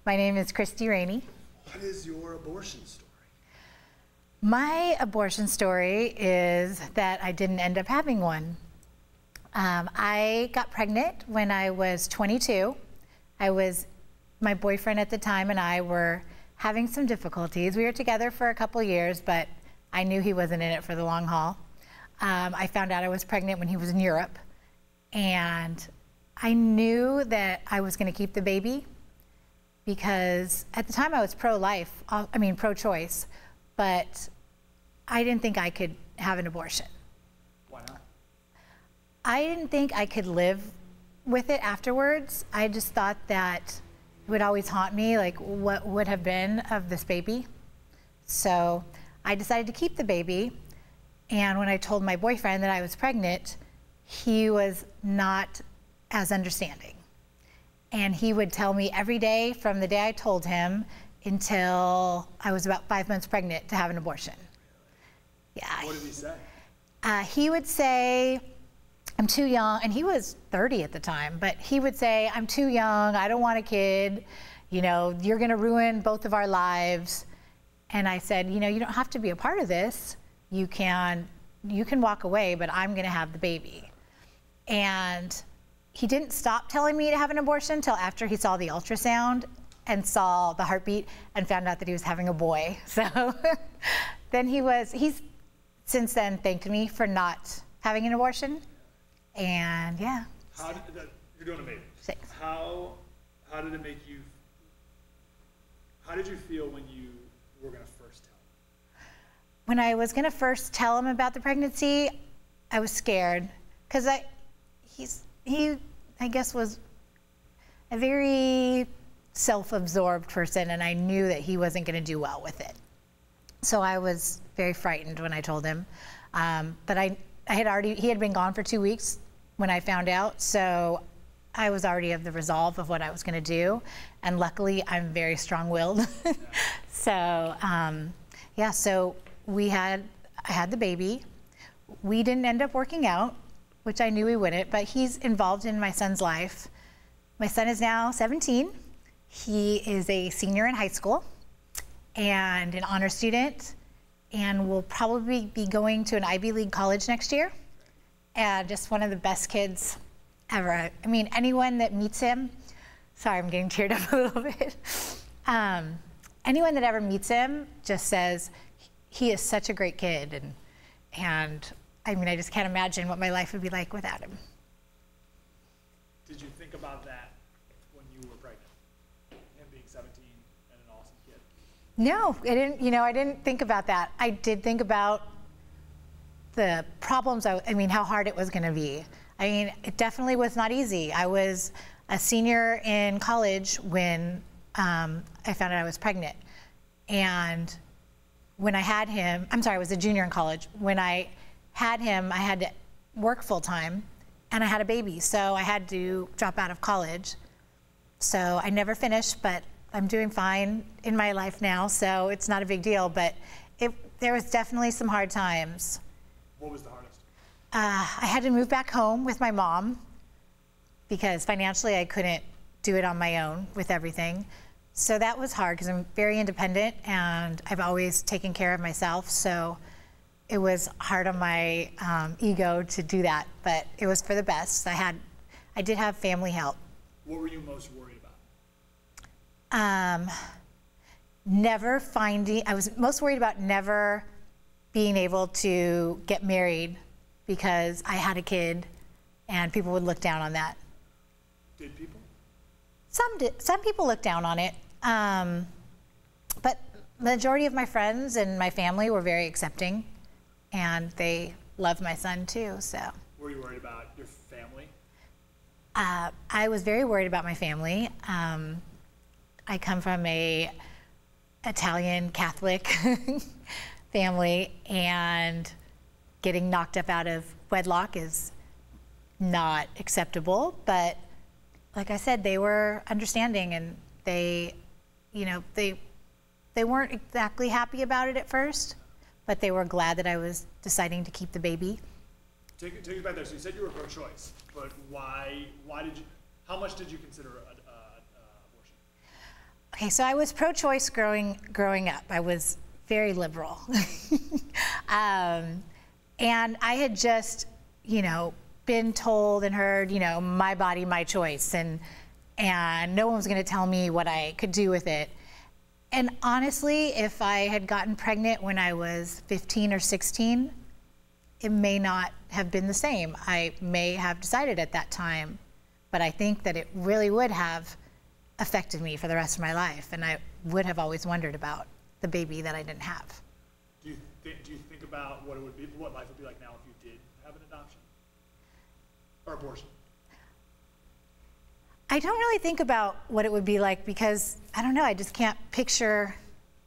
My name is Christie. What is your abortion story? My abortion story is that I didn't end up having one. I got pregnant when I was 22. My boyfriend at the time and I were having some difficulties. We were together for a couple years, but I knew he wasn't in it for the long haul. I found out I was pregnant when he was in Europe, and I knew that I was going to keep the baby because at the time I was pro-life, pro-choice, but I didn't think I could have an abortion. Why not? I didn't think I could live with it afterwards. I just thought that it would always haunt me, like what would have been of this baby. So I decided to keep the baby. And when I told my boyfriend that I was pregnant, he was not as understanding. And he would tell me every day from the day I told him until I was about 5 months pregnant to have an abortion. Yeah. What did he say? He would say, I'm too young, and he was 30 at the time, but he would say, I'm too young, I don't want a kid, you're gonna ruin both of our lives. And I said, you don't have to be a part of this. You can walk away, but I'm gonna have the baby. And he didn't stop telling me to have an abortion until after he saw the ultrasound and saw the heartbeat and found out that he was having a boy. So then he's since then thanked me for not having an abortion. And yeah. You're doing amazing. Thanks. How did it make you, how did you feel when you were gonna first tell him? When I was gonna first tell him about the pregnancy, I was scared because he, I guess, was a very self-absorbed person, and I knew that he wasn't gonna do well with it. So I was very frightened when I told him. But he had been gone for 2 weeks when I found out, so I was already of the resolve of what I was gonna do, and luckily I'm very strong-willed. So yeah, so I had the baby. We didn't end up working out, which I knew we wouldn't, but he's involved in my son's life. My son is now 17. He is a senior in high school and an honor student, and will probably be going to an Ivy League college next year. And just one of the best kids ever. I mean, anyone that meets him, sorry, I'm getting teared up a little bit. Anyone that ever meets him just says, he is such a great kid. And I mean, I just can't imagine what my life would be like without him. Did you think about that when you were pregnant? Him being 17 and an awesome kid? No, I didn't think about that. I did think about the problems, how hard it was gonna be. I mean, it definitely was not easy. I was a senior in college when I found out I was pregnant. And when I had him, I was a junior in college. When I had him, I had to work full time, and I had a baby, so I had to drop out of college. So I never finished, but I'm doing fine in my life now, so it's not a big deal, but there was definitely some hard times. What was the hardest? I had to move back home with my mom because financially I couldn't do it on my own with everything. So that was hard because I'm very independent and I've always taken care of myself. So it was hard on my ego to do that, but it was for the best. I did have family help. What were you most worried about? I was most worried about never being able to get married because I had a kid and people would look down on that. Did people? Some people looked down on it, but the majority of my friends and my family were very accepting, and they loved my son too, so. Were you worried about your family? I was very worried about my family. I come from a Italian Catholic family, and getting knocked up out of wedlock is not acceptable, but like I said, they were understanding, and they weren't exactly happy about it at first, but they were glad that I was deciding to keep the baby. Take us back there. So you said you were pro-choice, but why did you, how much did you consider abortion? Okay, so I was pro-choice growing up. I was very liberal. And I had just, been told and heard, my body, my choice, and no one was gonna tell me what I could do with it. And honestly, if I had gotten pregnant when I was 15 or 16, it may not have been the same. I may have decided at that time, but I think that it really would have affected me for the rest of my life, and I would have always wondered about the baby that I didn't have. Do you think about what life would be like now if you did have an adoption or abortion? I don't really think about what it would be like because I don't know. I just can't picture.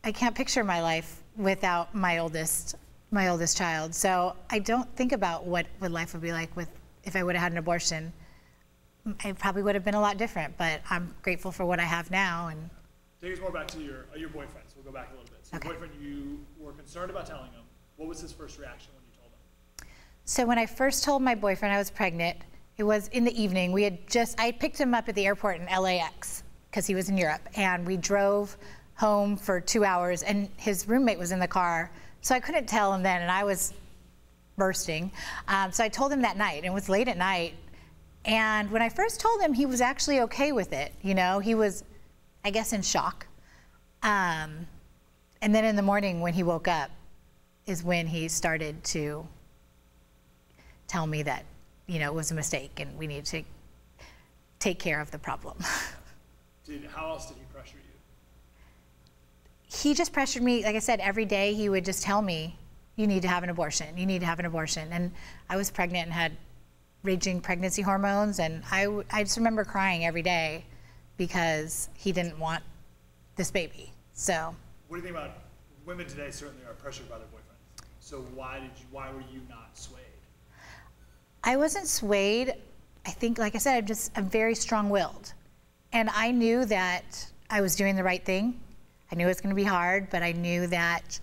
I can't picture my life without my oldest child. So I don't think about what life would be like if I would have had an abortion. It probably would have been a lot different, but I'm grateful for what I have now. And take us more back to your boyfriend. So we'll go back a little bit. So okay. Your boyfriend, you were concerned about telling him. What was his first reaction when you told him? So when I first told my boyfriend I was pregnant, it was in the evening. I picked him up at the airport in LAX because he was in Europe, and we drove home for 2 hours, and his roommate was in the car, so I couldn't tell him then, and I was bursting. So I told him that night, and it was late at night. And when I first told him, he was actually okay with it. He was, I guess, in shock. And then in the morning when he woke up is when he started to tell me that, it was a mistake and we needed to take care of the problem. How else did he pressure you? He just pressured me, like I said, every day he would just tell me, you need to have an abortion, you need to have an abortion. And I was pregnant and had raging pregnancy hormones, and I just remember crying every day because he didn't want this baby. So what do you think about women today? Certainly are pressured by their boyfriends. So why were you not swayed? I wasn't swayed. I think, like I said, I'm very strong-willed, and I knew that I was doing the right thing. I knew it was going to be hard, but I knew that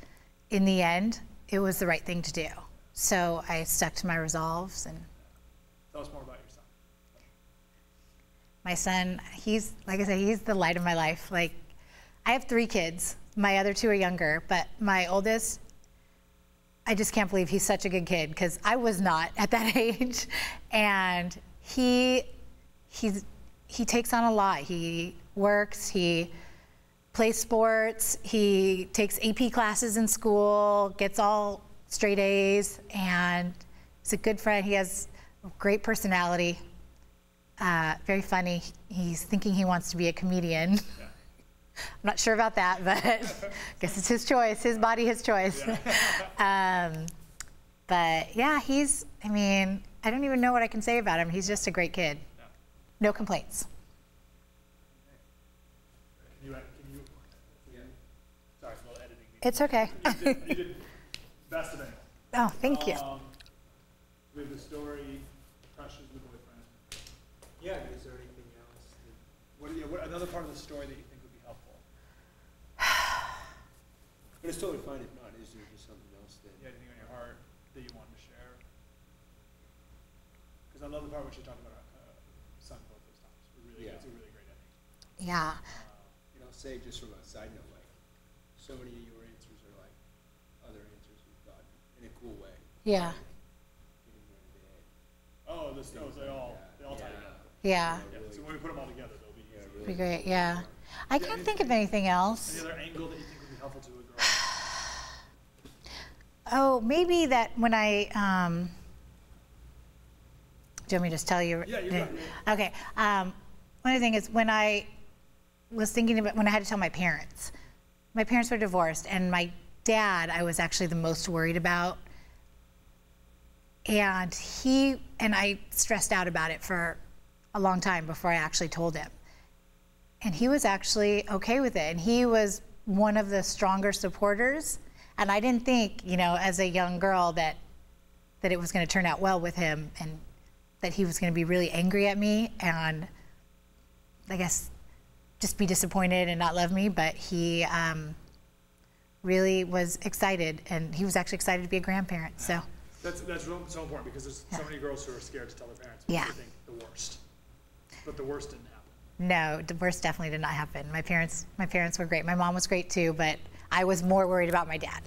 in the end it was the right thing to do. So I stuck to my resolves. And tell us more about your son. My son, he's, like I said, he's the light of my life. Like, I have 3 kids. My other 2 are younger, but my oldest, I just can't believe he's such a good kid because I was not at that age. And he takes on a lot. He works, he plays sports, he takes AP classes in school, gets all straight A's, and he's a good friend. He has a great personality, very funny. He's thinking he wants to be a comedian. Yeah. I'm not sure about that, but I guess it's his choice, his body, his choice. Yeah. But yeah, I don't even know what I can say about him. He's just a great kid. Yeah. No complaints. Can you yeah. Sorry for the editing. It's okay. You did best of anyone. Oh, thank you. With the story, crushes the boyfriend. Yeah, is there anything else? What another part of the story that you think would be helpful? But it's totally fine if not. Is there just something else that? Yeah, anything on your heart that you wanted to share? Because I love the part where she talked about her son both those times. It's a really great ending. Yeah. And I'll say just from a side note, like, so many of your answers are like other answers we've gotten in a cool way. Yeah. Oh, they all tie together. Yeah. So when we put them all together, they'll be easy. Be great, yeah. I can't think of anything else. Any other angle that you think would be helpful to a girl? Oh, maybe that when I, do you want me to just tell you? Yeah, you got it. Okay. One of the things is when I was thinking about, when I had to tell my parents were divorced, and my dad I was actually the most worried about. And I stressed out about it for a long time before I actually told him. And he was actually okay with it. And he was one of the stronger supporters. And I didn't think, as a young girl that it was going to turn out well with him, and that he was going to be really angry at me and I guess just be disappointed and not love me. But he really was excited, and he was actually excited to be a grandparent. So. That's so important because there's so many girls who are scared to tell their parents because they think the worst. But the worst didn't happen. No, divorce definitely did not happen. My parents were great. My mom was great too, but I was more worried about my dad.